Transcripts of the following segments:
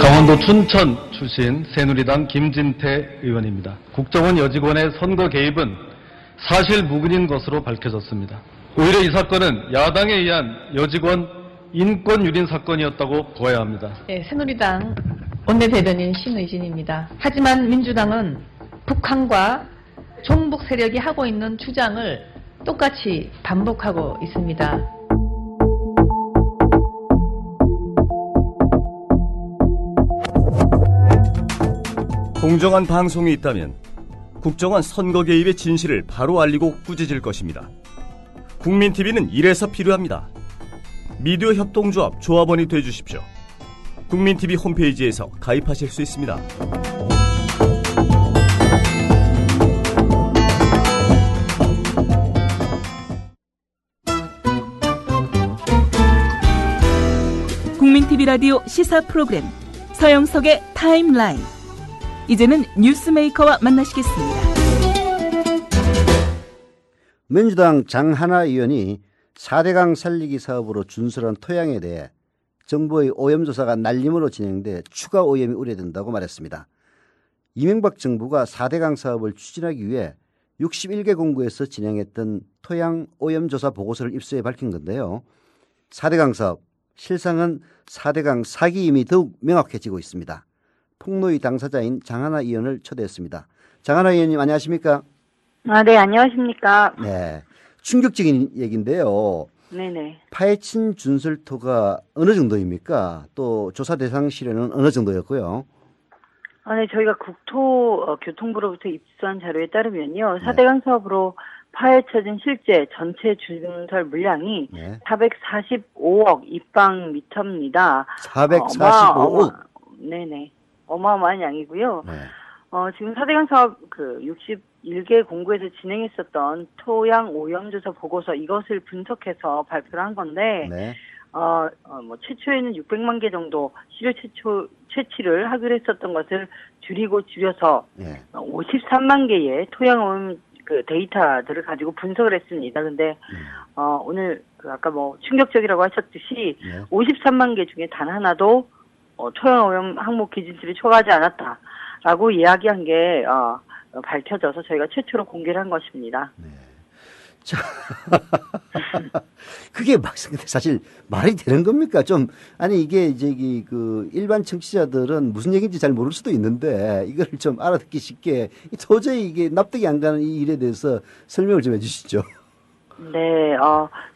강원도 춘천 출신 새누리당 김진태 의원입니다. 국정원 여직원의 선거 개입은 사실 무근인 것으로 밝혀졌습니다. 오히려 이 사건은 야당에 의한 여직원 인권 유린 사건이었다고 보아야 합니다. 네, 새누리당 원내대변인 신의진입니다. 하지만 민주당은 북한과 종북 세력이 하고 있는 주장을 똑같이 반복하고 있습니다. 공정한 방송이 있다면 국정원 선거 개입의 진실을 바로 알리고 꾸짖을 것입니다. 국민TV는 이래서 필요합니다. 미디어 협동조합 조합원이 되어주십시오. 국민TV 홈페이지에서 가입하실 수 있습니다. 국민TV 라디오 시사 프로그램 서영석의 타임라인. 이제는 뉴스메이커와 만나시겠습니다. 민주당 장하나 의원이 4대강 살리기 사업으로 준설한 토양에 대해 정부의 오염조사가 날림으로 진행돼 추가 오염이 우려된다고 말했습니다. 이명박 정부가 4대강 사업을 추진하기 위해 61개 공구에서 진행했던 토양 오염조사 보고서를 입수해 밝힌 건데요. 4대강 사업, 실상은 4대강 사기임이 더욱 명확해지고 있습니다. 폭로의 당사자인 장하나 의원을 초대했습니다. 장하나 의원님 안녕하십니까? 네, 안녕하십니까? 네, 충격적인 얘기인데요. 네네. 파헤친 준설토가 어느 정도입니까? 또 조사 대상 시료는 어느 정도였고요? 네, 저희가 국토교통부로부터 입수한 자료에 따르면요. 4대강 사업으로 파헤쳐진 실제 전체 준설 물량이 445억 입방미터입니다. 445억? 네네. 어마어마한 양이고요. 네. 지금 4대강 사업 61개 공구에서 진행했었던 토양 오염조사 보고서 이것을 분석해서 발표를 한 건데, 네. 최초에는 600만 개 정도 시료 채취를 하기로 했었던 것을 줄여서 53만 개의 토양 오염 데이터들을 가지고 분석을 했습니다. 근데 오늘 아까 충격적이라고 하셨듯이 53만 개 중에 단 하나도 토양 오염 항목 기준치를 초과하지 않았다라고 이야기한 게 밝혀져서 저희가 최초로 공개를 한 것입니다. 네. 자, 그게 사실 말이 되는 겁니까? 이게 일반 청취자들은 무슨 얘기인지 잘 모를 수도 있는데 이걸 좀 알아듣기 쉽게 도저히 이게 납득이 안 가는 이 일에 대해서 설명을 좀 해주시죠. 네,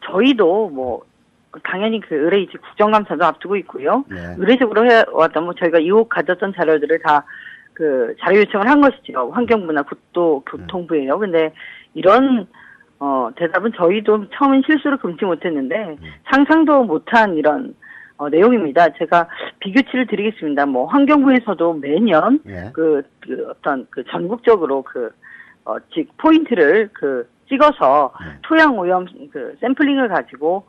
저희도 당연히 의뢰 이제 국정감사도 앞두고 있고요. 네. 의례적으로 해왔던 저희가 이후 가졌던 자료들을 다 자료 요청을 한 것이죠. 환경부나 국토교통부예요. 근데 이런 대답은 저희도 처음엔 실수를 금치 못했는데 상상도 못한 이런 내용입니다. 제가 비교치를 드리겠습니다. 환경부에서도 매년 전국적으로 포인트를 찍어서 토양 오염 샘플링을 가지고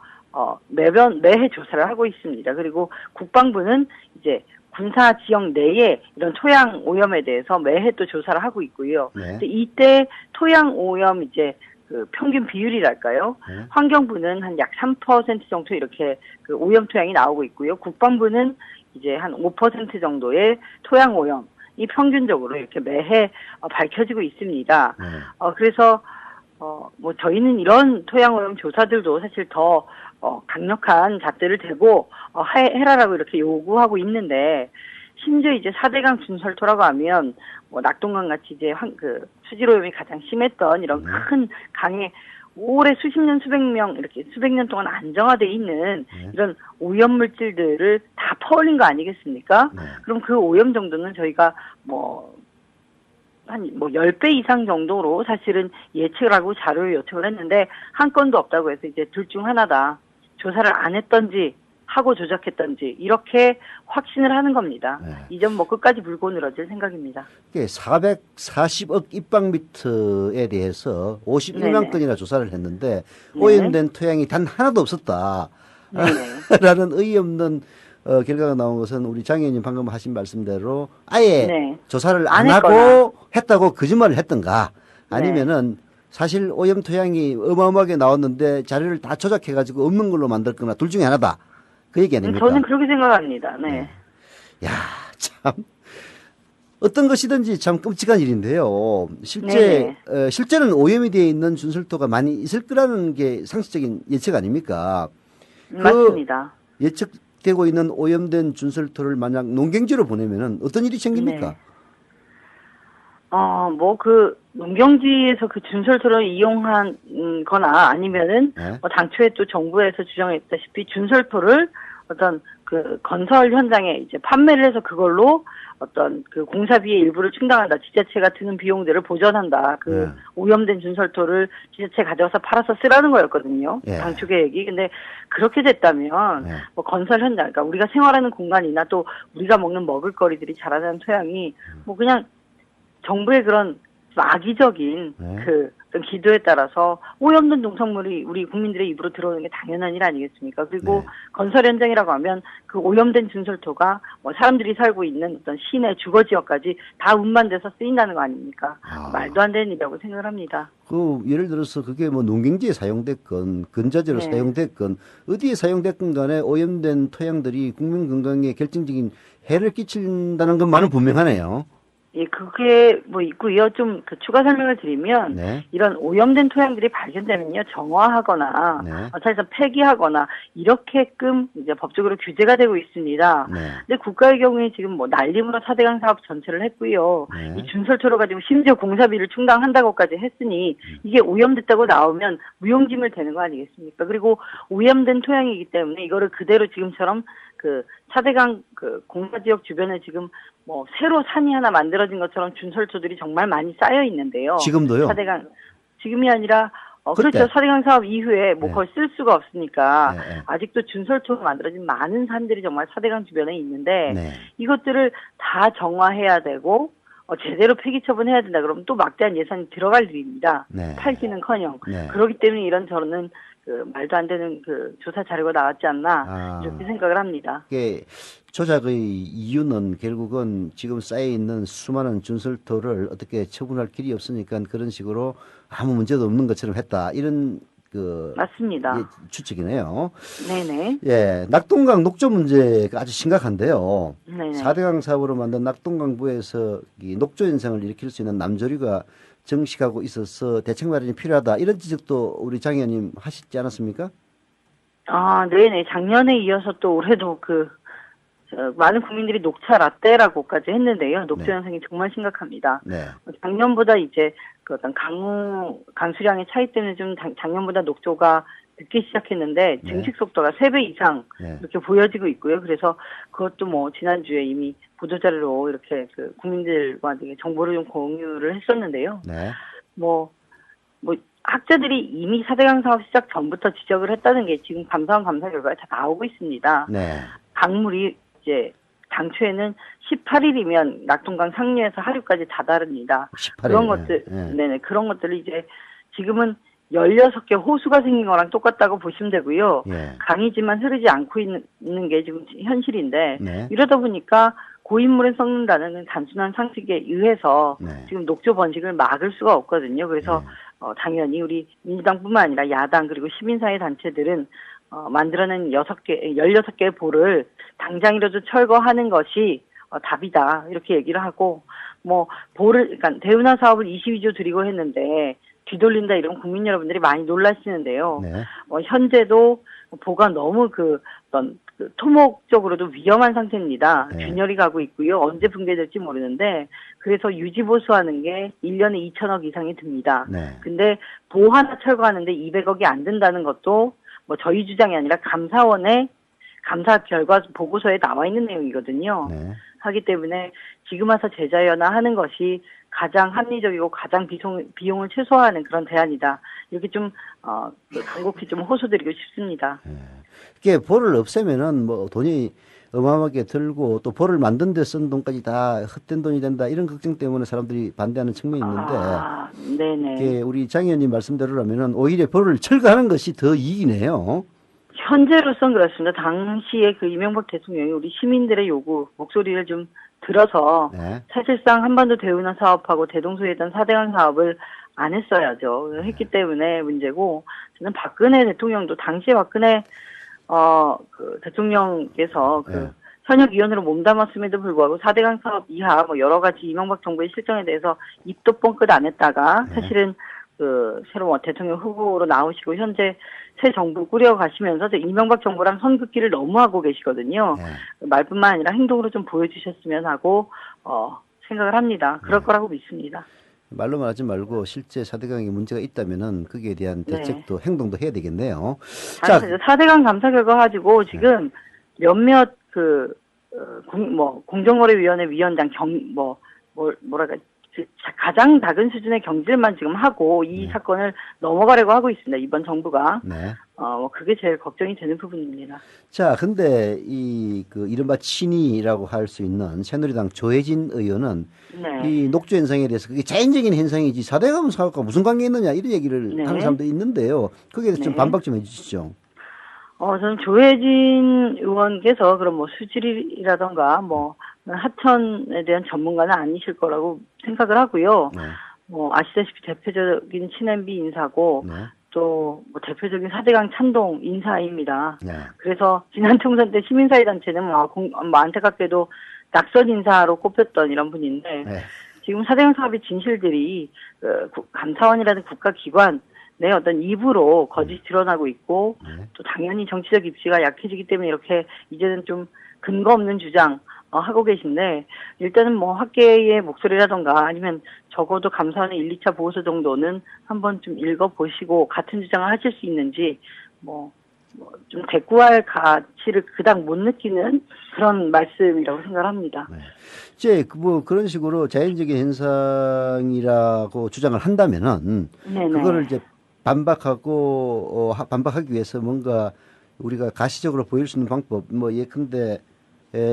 매해 조사를 하고 있습니다. 그리고 국방부는 이제 군사 지역 내에 이런 토양 오염에 대해서 매해 또 조사를 하고 있고요. 네. 이때 토양 오염 평균 비율이랄까요? 환경부는 한 약 3% 정도 이렇게 오염 토양이 나오고 있고요. 국방부는 이제 한 5% 정도의 토양 오염이 평균적으로 이렇게 매해 밝혀지고 있습니다. 그래서 저희는 이런 토양 오염 조사들도 사실 더 강력한 잣대를 대고 해라라고 이렇게 요구하고 있는데, 심지어 이제 4대강 준설토라고 하면 낙동강 같이 이제 수질 오염이 가장 심했던 이런 큰 강에 오래 수십 년 수백 년 동안 안정화돼 있는 이런 오염 물질들을 다 퍼올린 거 아니겠습니까? 그럼 그 오염 정도는 저희가 한 10배 이상 정도로 사실은 예측을 하고 자료를 요청을 했는데 한 건도 없다고 해서 이제 둘 중 하나다. 조사를 안 했던지 하고 조작했던지 이렇게 확신을 하는 겁니다. 이 점 끝까지 물고 늘어질 생각입니다. 440억 입방미터에 대해서 51만 건이나 조사를 했는데 오염된 토양이 단 하나도 없었다. 라는 의없는 결과가 나온 것은 우리 장 의원님 방금 하신 말씀대로 아예 조사를 안 하고 했다고 거짓말을 했던가, 아니면은 사실 오염 토양이 어마어마하게 나왔는데 자료를 다 조작해가지고 없는 걸로 만들거나 둘 중에 하나다. 그 얘기 아닙니까? 저는 그렇게 생각합니다. 네. 야, 참 어떤 것이든지 참 끔찍한 일인데요. 실제는 오염이 되어 있는 준설토가 많이 있을 거라는 게 상식적인 예측 아닙니까? 맞습니다. 예측되고 있는 오염된 준설토를 만약 농경지로 보내면은 어떤 일이 생깁니까? 네. 농경지에서 그 준설토를 이용한 거나 아니면은, 네. 당초에 또 정부에서 주장했다시피 준설토를 어떤 그 건설 현장에 이제 판매를 해서 그걸로 어떤 그 공사비의 일부를 충당한다. 지자체가 드는 비용들을 보전한다. 네. 오염된 준설토를 지자체 가져와서 팔아서 쓰라는 거였거든요. 예. 당초 계획이. 근데 그렇게 됐다면, 네. 건설 현장, 그러니까 우리가 생활하는 공간이나 또 우리가 먹는 먹을거리들이 자라나는 토양이 그냥 정부의 그런 좀 악의적인 네. 어떤 기도에 따라서 오염된 농산물이 우리 국민들의 입으로 들어오는 게 당연한 일 아니겠습니까? 그리고 네. 건설 현장이라고 하면 그 오염된 준설토가 사람들이 살고 있는 어떤 시내 주거 지역까지 다 운반돼서 쓰인다는 거 아닙니까? 말도 안 되는 일이라고 생각을 합니다. 예를 들어서 그게 농경지에 사용됐건 근자재로 네. 사용됐건 어디에 사용됐건 간에 오염된 토양들이 국민 건강에 결정적인 해를 끼친다는 것만은 분명하네요. 예, 그게 있고요. 좀 추가 설명을 드리면, 네. 이런 오염된 토양들이 발견되면요, 정화하거나, 네. 어차피 폐기하거나, 이렇게끔 이제 법적으로 규제가 되고 있습니다. 네. 근데 국가의 경우에 지금 난림으로 4대강 사업 전체를 했고요. 네. 이 준설토로 가지고 심지어 공사비를 충당한다고까지 했으니, 이게 오염됐다고 나오면 무용지물 되는 거 아니겠습니까? 그리고 오염된 토양이기 때문에 이거를 그대로 지금처럼 4대강 공사지역 주변에 지금 새로 산이 하나 만들어진 것처럼 준설토들이 정말 많이 쌓여 있는데요. 지금도요? 4대강, 지금이 아니라, 그때? 그렇죠. 4대강 사업 이후에 네. 거의 쓸 수가 없으니까, 네. 아직도 준설토로 만들어진 많은 산들이 정말 4대강 주변에 있는데, 네. 이것들을 다 정화해야 되고, 제대로 폐기 처분해야 된다 그러면 또 막대한 예산이 들어갈 일입니다. 네. 팔기는커녕. 네. 그렇기 때문에 이런 저는 말도 안 되는 조사 자료가 나왔지 않나 이렇게 생각을 합니다. 조작의 이유는 결국은 지금 쌓여 있는 수많은 준설토를 어떻게 처분할 길이 없으니까 그런 식으로 아무 문제도 없는 것처럼 했다. 이런 맞습니다. 추측이네요. 네네. 예, 낙동강 녹조 문제가 아주 심각한데요. 네네. 4대강 사업으로 만든 낙동강부에서 이 녹조 현상을 일으킬 수 있는 남조리가 정식하고 있어서 대책 마련이 필요하다. 이런 지적도 우리 장 의원님 하시지 않았습니까? 네네. 작년에 이어서 또 올해도 많은 국민들이 녹차 라떼라고까지 했는데요. 녹조 네. 현상이 정말 심각합니다. 네. 작년보다 이제 어떤 강수량의 차이 때문에 좀 작년보다 녹조가 늦게 시작했는데 네. 증식 속도가 3배 이상 네. 이렇게 보여지고 있고요. 그래서 그것도 지난주에 이미 보도자료로 이렇게 국민들과 되게 정보를 좀 공유를 했었는데요. 네. 학자들이 이미 4대강 사업 시작 전부터 지적을 했다는 게 지금 감사원 감사 결과에 다 나오고 있습니다. 네. 강물이 이제 당초에는 18일이면 낙동강 상류에서 하류까지 다다릅니다. 18일. 그런 것들, 네. 네네, 그런 것들을 이제 지금은 16개 호수가 생긴 거랑 똑같다고 보시면 되고요. 예. 강이지만 흐르지 않고 있는 게 지금 현실인데, 네. 이러다 보니까 고인물에 썩는다는 단순한 상식에 의해서 네. 지금 녹조 번식을 막을 수가 없거든요. 그래서 당연히 우리 민주당뿐만 아니라 야당 그리고 시민사회 단체들은 만들어낸 16개의 볼을 당장이라도 철거하는 것이 답이다. 이렇게 얘기를 하고, 그러니까 대운하 사업을 22조 드리고 했는데, 뒤돌린다 이런 국민 여러분들이 많이 놀라시는데요. 네. 현재도 보가 너무 토목적으로도 위험한 상태입니다. 네. 균열이 가고 있고요. 언제 붕괴될지 모르는데, 그래서 유지보수하는 게 1년에 2천억 이상이 듭니다. 네. 근데 보 하나 철거하는데 200억이 안 든다는 것도 저희 주장이 아니라 감사원의 감사 결과 보고서에 나와 있는 내용이거든요. 네. 하기 때문에 지금 와서 제자연화하는 것이 가장 합리적이고 가장 비용을 최소화하는 그런 대안이다. 이렇게 좀 간곡히 좀 호소드리고 싶습니다. 이게 볼을 없애면은 돈이 어마어마하게 들고 또 볼을 만든 데 쓴 돈까지 다 헛된 돈이 된다 이런 걱정 때문에 사람들이 반대하는 측면이 있는데 네네. 이게 우리 장 의원님 말씀대로라면은 오히려 볼을 철거하는 것이 더 이익이네요. 현재로선 그렇습니다. 당시에 이명박 대통령이 우리 시민들의 요구, 목소리를 좀 들어서 네. 사실상 한반도 대운하 사업하고 대동소이했던 4대강 사업을 안 했어야죠. 했기 때문에 문제고, 저는 박근혜 대통령도 당시에 박근혜 대통령께서 네. 현역위원으로 몸담았음에도 불구하고 4대강 사업 이하 뭐 여러 가지 이명박 정부의 실정에 대해서 입도 뻥끗 안 했다가 사실은 새로운 대통령 후보로 나오시고 현재 새 정부 꾸려가시면서 이명박 정부랑 선긋기를 너무 하고 계시거든요. 말뿐만 아니라 행동으로 좀 보여주셨으면 하고 생각을 합니다. 그럴 거라고 믿습니다. 말로만 하지 말고 실제 4대강에 문제가 있다면은 거기에 대한 대책도 행동도 해야 되겠네요. 자, 4대강 감사 결과 가지고 지금 몇몇 공정거래위원회 위원장 뭐랄까 가장 작은 수준의 경질만 지금 하고 이 사건을 넘어가려고 하고 있습니다. 이번 정부가. 그게 제일 걱정이 되는 부분입니다. 자, 근데 이른바 친이라고 할 수 있는 새누리당 조혜진 의원은 이 녹조 현상에 대해서 그게 자연적인 현상이지 4대강 사업과 무슨 관계 있느냐 이런 얘기를 하는 사람도 있는데요. 거기에 대해서 좀 반박 좀 해주시죠. 저는 조혜진 의원께서 그런 수질이라던가 하천에 대한 전문가는 아니실 거라고 생각을 하고요. 아시다시피 대표적인 친MB 인사고 또 대표적인 4대강 찬동 인사입니다. 그래서 지난 총선 때 시민사회단체는 안타깝게도 낙선 인사로 꼽혔던 이런 분인데 지금 4대강 사업의 진실들이 감사원이라는 국가기관 내 어떤 입으로 거짓이 드러나고 있고 또 당연히 정치적 입지가 약해지기 때문에 이렇게 이제는 좀 근거 없는 주장 하고 계신데 일단은 학계의 목소리라던가 아니면 적어도 감사원의 1, 2차 보고서 정도는 한번 좀 읽어보시고 같은 주장을 하실 수 있는지 좀 대꾸할 가치를 그닥 못 느끼는 그런 말씀이라고 생각합니다. 이제 그런 식으로 자연적인 현상이라고 주장을 한다면은 그거를 이제 반박하기 위해서 뭔가 우리가 가시적으로 보일 수 있는 방법 예컨대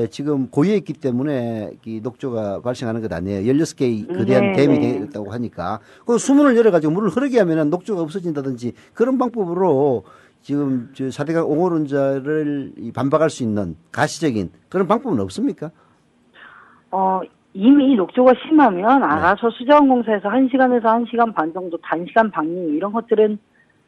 지금 고유에 있기 때문에 이 녹조가 발생하는 것 아니에요. 16개의 거대한 댐이 되었다고 하니까 그 수문을 열어가지고 물을 흐르게 하면 녹조가 없어진다든지 그런 방법으로 지금 4대강 옹호론자를 반박할 수 있는 가시적인 그런 방법은 없습니까? 이미 녹조가 심하면 알아서 수자원공사에서 1시간에서 1시간 반 정도 단시간 방류 이런 것들은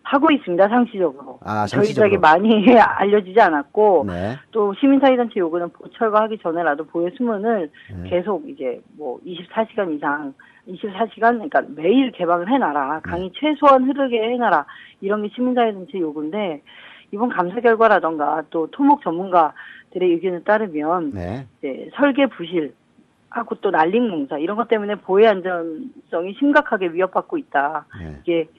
하고 있습니다. 상시적으로. 저희들에게 많이 알려지지 않았고 또 시민사회단체 요구는 보철거하기 전에라도 보혜 수문을 계속 이제 24시간 이상 24시간 그러니까 매일 개방을 해놔라. 강이 최소한 흐르게 해놔라. 이런 게 시민사회단체 요구인데 이번 감사 결과라던가 또 토목 전문가들의 의견에 따르면 이제 설계 부실 하고 또 난림공사 이런 것 때문에 보혜 안전성이 심각하게 위협받고 있다. 이게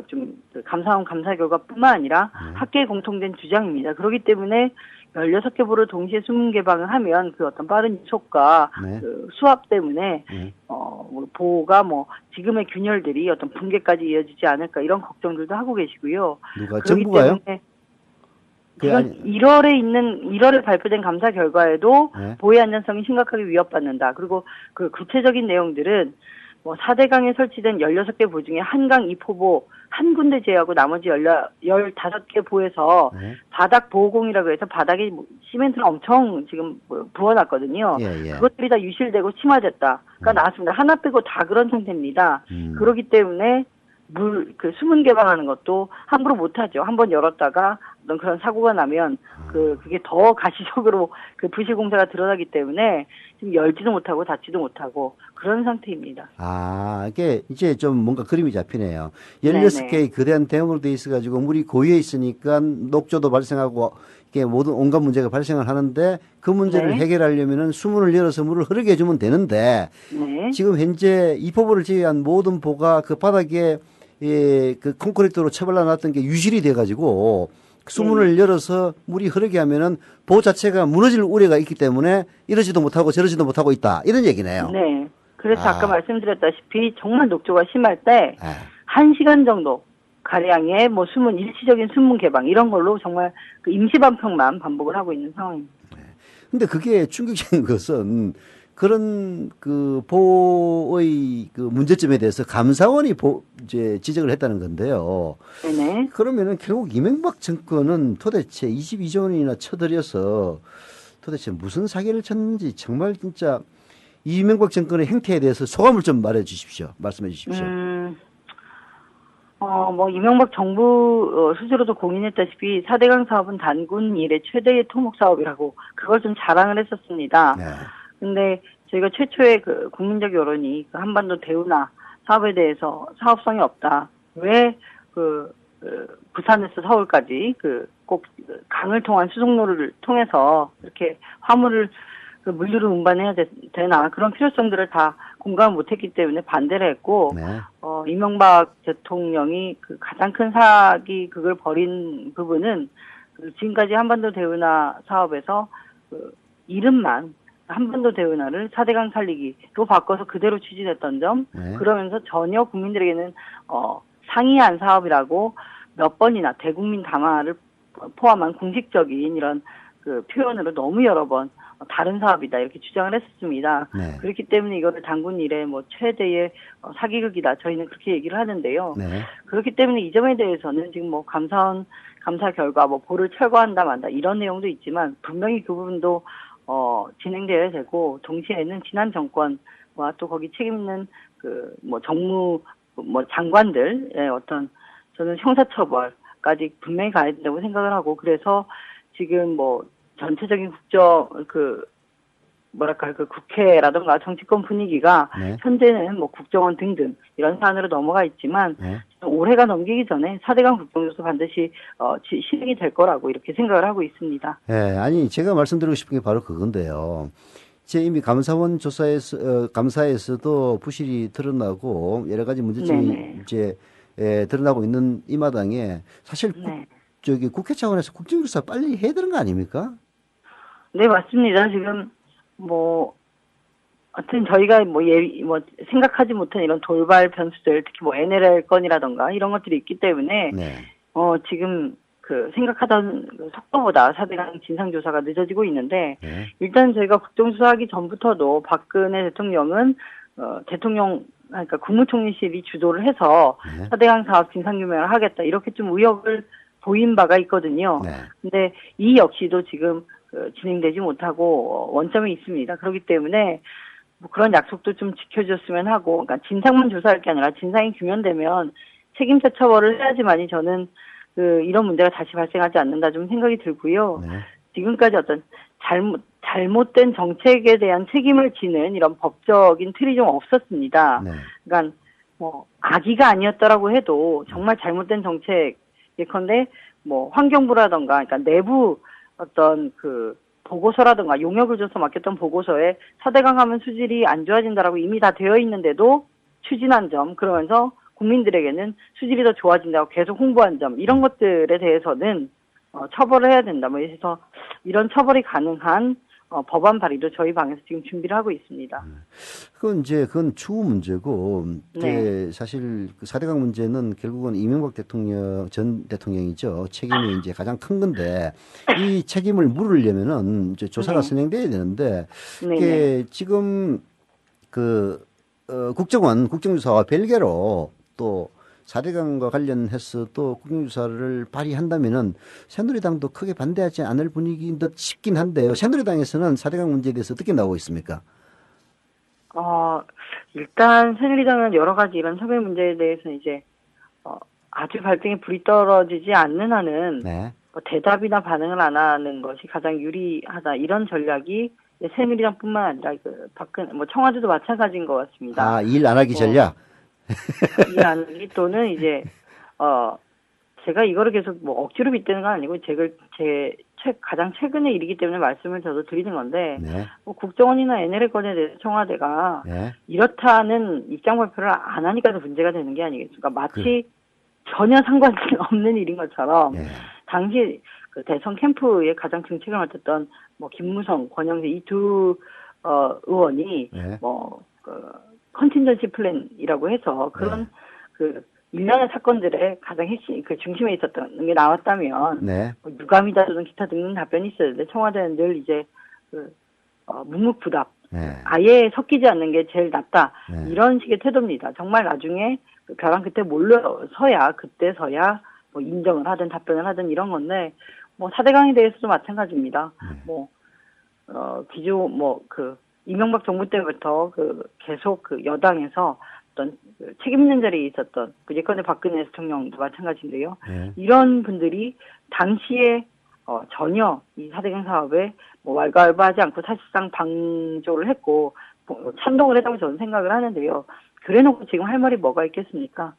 좀 감사원 감사 결과뿐만 아니라 학계에 공통된 주장입니다. 그렇기 때문에 16개 보를 동시에 수문 개방을 하면 그 어떤 빠른 속과 그 수압 때문에 보호가 지금의 균열들이 어떤 붕괴까지 이어지지 않을까 이런 걱정들도 하고 계시고요. 누가 정부가요? 지금 1월에 발표된 감사 결과에도 보혜 안전성이 심각하게 위협받는다. 그리고 그 구체적인 내용들은 4대강에 설치된 16개 보 중에 한강 2포보 한 군데 제외하고 나머지 15개 보에서 바닥 보호공이라고 해서 바닥에 시멘트를 엄청 지금 부어놨거든요. 그것들이 다 유실되고 침하됐다가 나왔습니다. 하나 빼고 다 그런 상태입니다. 그렇기 때문에 수문 개방하는 것도 함부로 못하죠. 한번 열었다가 어떤 그런 사고가 나면 그게 더 가시적으로 부실공사가 드러나기 때문에 지금 열지도 못하고 닫지도 못하고 그런 상태입니다. 이게 이제 좀 뭔가 그림이 잡히네요. 16개의 거대한 댐으로 돼 있어가지고 물이 고유에 있으니까 녹조도 발생하고 이게 모든 온갖 문제가 발생을 하는데 그 문제를 해결하려면은 수문을 열어서 물을 흐르게 해주면 되는데 지금 현재 이 포보를 제외한 모든 보가 그 바닥에 그 콘크리트로 쳐발라놨던 게 유실이 돼가지고 수문을 열어서 물이 흐르게 하면은 보 자체가 무너질 우려가 있기 때문에 이러지도 못하고 저러지도 못하고 있다 이런 얘기네요. 네. 그래서 아까 말씀드렸다시피 정말 녹조가 심할 때 1시간 정도 가량의 수문 일시적인 수문 개방 이런 걸로 정말 그 임시 반평만 반복을 하고 있는 상황입니다. 근데 그게 충격적인 것은 그런 보의 문제점에 대해서 감사원이 이제 지적을 했다는 건데요. 그러면은 결국 이명박 정권은 도대체 22조 원이나 쳐들여서 도대체 무슨 사기를 쳤는지 정말 진짜 이명박 정권의 행태에 대해서 소감을 좀 말씀해 주십시오. 이명박 정부 스스로도 공인했다시피 4대강 사업은 단군 이래 최대의 토목 사업이라고 그걸 좀 자랑을 했었습니다. 네. 근데 저희가 최초의 그 국민적 여론이 그 한반도 대운하 사업에 대해서 사업성이 없다. 왜 부산에서 서울까지 꼭 강을 통한 수송로를 통해서 이렇게 화물을 물류를 운반해야 되나 그런 필요성들을 다 공감을 못했기 때문에 반대를 했고 네. 이명박 대통령이 가장 큰 그걸 벌인 부분은 지금까지 한반도 대운하 사업에서 이름만 한반도 대운하를 4대강 살리기로 바꿔서 그대로 추진했던 점 네. 그러면서 전혀 국민들에게는 상이한 사업이라고 몇 번이나 대국민 담화를 포함한 공식적인 이런 표현으로 너무 여러 번 다른 사업이다 이렇게 주장을 했었습니다. 네. 그렇기 때문에 이거를 단군 이래 최대의 사기극이다 저희는 그렇게 얘기를 하는데요. 네. 그렇기 때문에 이 점에 대해서는 지금 감사 결과 보를 철거한다 만다 이런 내용도 있지만 분명히 그 부분도 진행되어야 되고 동시에는 지난 정권과 또 거기 책임 있는 정무 장관들의 저는 형사처벌까지 분명히 가야 된다고 생각을 하고 그래서 지금 전체적인 국회라든가 정치권 분위기가 네. 현재는 국정원 등등 이런 사안으로 넘어가 있지만 네. 올해가 넘기기 전에 4대강 국정조사 반드시 실행이 될 거라고 이렇게 생각을 하고 있습니다. 예, 아니 제가 말씀드리고 싶은 게 바로 그건데요. 이미 감사원 감사에서도 부실이 드러나고 여러 가지 문제점이 네네. 이제 드러나고 있는 이 마당에 사실 네. 국회 차원에서 국정조사 빨리 해야 되는 거 아닙니까? 네, 맞습니다. 지금 하여튼 저희가 생각하지 못한 이런 돌발 변수들, 특히 NLL 건이라던가 이런 것들이 있기 때문에 네. 지금 생각하던 속도보다 4대강 진상조사가 늦어지고 있는데 네. 일단 저희가 국정조사하기 전부터도 박근혜 대통령은 그러니까 국무총리실이 주도를 해서 네. 4대강 사업 진상규명을 하겠다 이렇게 좀 의욕을 보인 바가 있거든요. 네. 근데 이 역시도 지금 진행되지 못하고 원점이 있습니다. 그렇기 때문에 그런 약속도 좀 지켜줬으면 하고, 그러니까 진상만 조사할 게 아니라 진상이 규명되면 책임자 처벌을 해야지만이 저는 이런 문제가 다시 발생하지 않는다 좀 생각이 들고요. 네. 지금까지 어떤 잘못된 정책에 대한 책임을 지는 이런 법적인 틀이 좀 없었습니다. 네. 그러니까 악의가 아니었더라고 해도 정말 잘못된 정책 예컨대 환경부라던가 그러니까 내부 어떤 보고서라든가 용역을 줘서 맡겼던 보고서에 4대강 하면 수질이 안 좋아진다라고 이미 다 되어 있는데도 추진한 점 그러면서 국민들에게는 수질이 더 좋아진다고 계속 홍보한 점 이런 것들에 대해서는 처벌을 해야 된다. 그래서 이런 처벌이 가능한 법안 발의도 저희 방에서 지금 준비를 하고 있습니다. 그건 추후 문제고, 네. 사실 4대강 문제는 결국은 이명박 전 대통령이죠. 책임이 이제 가장 큰 건데, 이 책임을 물으려면은 이제 조사가 네. 진행돼야 되는데, 네. 이게 지금 국정조사와 별개로 또 4대강과 관련해서 또 국정조사를 발의한다면은 새누리당도 크게 반대하지 않을 분위기인 듯 싶긴 한데요. 새누리당에서는 4대강 문제에 대해서 어떻게 나오고 있습니까? 일단 새누리당은 여러 가지 이런 섭외 문제에 대해서 이제 아주 발등에 불이 떨어지지 않는 한은 네. 대답이나 반응을 안 하는 것이 가장 유리하다 이런 전략이 새누리당뿐만 아니라 청와대도 마찬가지인 것 같습니다. 일 안 하기 전략. 일 안 하기 또는 이제 제가 이거를 계속 억지로 빗대는 건 아니고 가장 최근의 일이기 때문에 말씀을 저도 드리는 건데 네. 국정원이나 NLL 건에 대해서 청와대가 네. 이렇다는 입장 발표를 안 하니까 문제가 되는 게 아니겠습니까? 마치 전혀 상관이 없는 일인 것처럼 네. 당시 대선 캠프에 가장 정책을 맡았던 김무성, 권영세 이 두 의원이 네. 컨틴전시 플랜이라고 해서 그런 일련의 사건들의 가장 핵심 중심에 있었던 게 나왔다면 네. 유감이다 또는 기타 등등 답변이 있어야 되는데 청와대는 늘 이제 묵묵부답 네. 아예 섞이지 않는 게 제일 낫다 네. 이런 식의 태도입니다. 정말 나중에 벼랑 끝에 몰려서야 그때서야 인정을 하든 답변을 하든 이런 건데 4대강에 대해서도 마찬가지입니다. 네. 이명박 정부 때부터 계속 여당에서 어떤 그 책임 있는 자리에 있었던 그 예컨대 박근혜 대통령도 마찬가지인데요. 네. 이런 분들이 당시에 전혀 이 4대강 사업에 뭐 왈가왈부하지 않고 사실상 방조를 했고 찬동을 했다고 저는 생각을 하는데요. 그래놓고 지금 할 말이 뭐가 있겠습니까?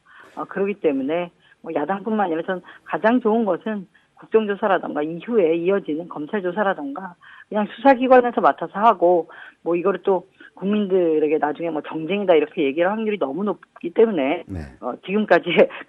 그렇기 때문에 뭐 야당뿐만 아니라 전 가장 좋은 것은 국정조사라던가 이후에 이어지는 검찰조사라던가 그냥 수사기관에서 맡아서 하고 뭐 이거를 또 국민들에게 나중에 뭐 정쟁이다 이렇게 얘기할 확률이 너무 높기 때문에 네. 지금까지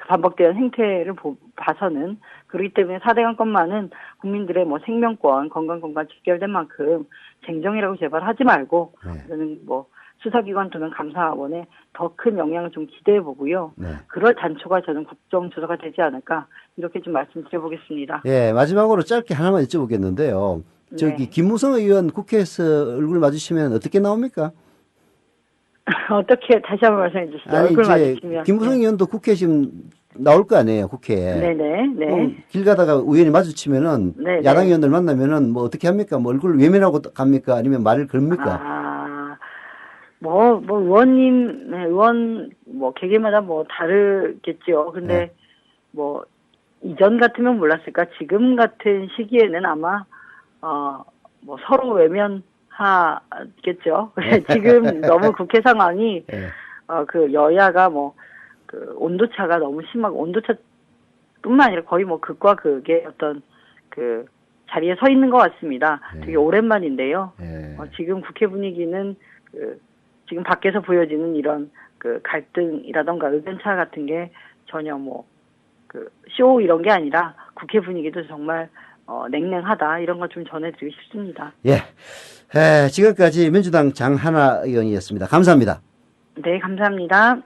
반복되는 행태를 봐서는 그렇기 때문에 4대강 건만은 국민들의 뭐 생명권, 건강권과 직결된 만큼 쟁정이라고 제발 하지 말고 네. 저는 뭐 수사기관 또는 감사원에 더 큰 영향을 좀 기대해 보고요. 네. 그럴 단초가 저는 국정조사가 되지 않을까 이렇게 좀 말씀드려보겠습니다. 예, 마지막으로 짧게 하나만 여쭤보겠는데요. 저기 네. 김무성 의원 국회에서 얼굴 마주치면 어떻게 나옵니까? 어떻게 다시 한번 말씀해 주시죠. 아니 얼굴 이제 마주치면. 김무성 의원도 국회 지금 나올 거 아니에요, 국회에. 네네. 네. 길 가다가 의원이 마주치면은 네, 네. 야당 의원들 만나면은 뭐 어떻게 합니까? 뭐 얼굴 외면하고 갑니까? 아니면 말을 걸습니까? 뭐 의원님, 네, 의원 뭐 개개마다 뭐 다르겠죠. 근데 네. 뭐 이전 같으면 몰랐을까? 지금 같은 시기에는 아마 뭐 서로 외면하겠죠. 지금 너무 국회 상황이 네. 그 여야가 뭐 그 온도차가 너무 심하고 온도차뿐만 아니라 거의 뭐 극과 극의 어떤 그 자리에 서 있는 것 같습니다. 네. 되게 오랜만인데요. 예. 지금 국회 분위기는 지금 밖에서 보여지는 이런 그 갈등이라던가 의견차 같은 게 전혀 뭐 그 쇼 이런 게 아니라 국회 분위기도 정말 냉랭하다 이런 거 좀 전해드리고 싶습니다. 예. 지금까지 민주당 장하나 의원이었습니다. 감사합니다. 네, 감사합니다.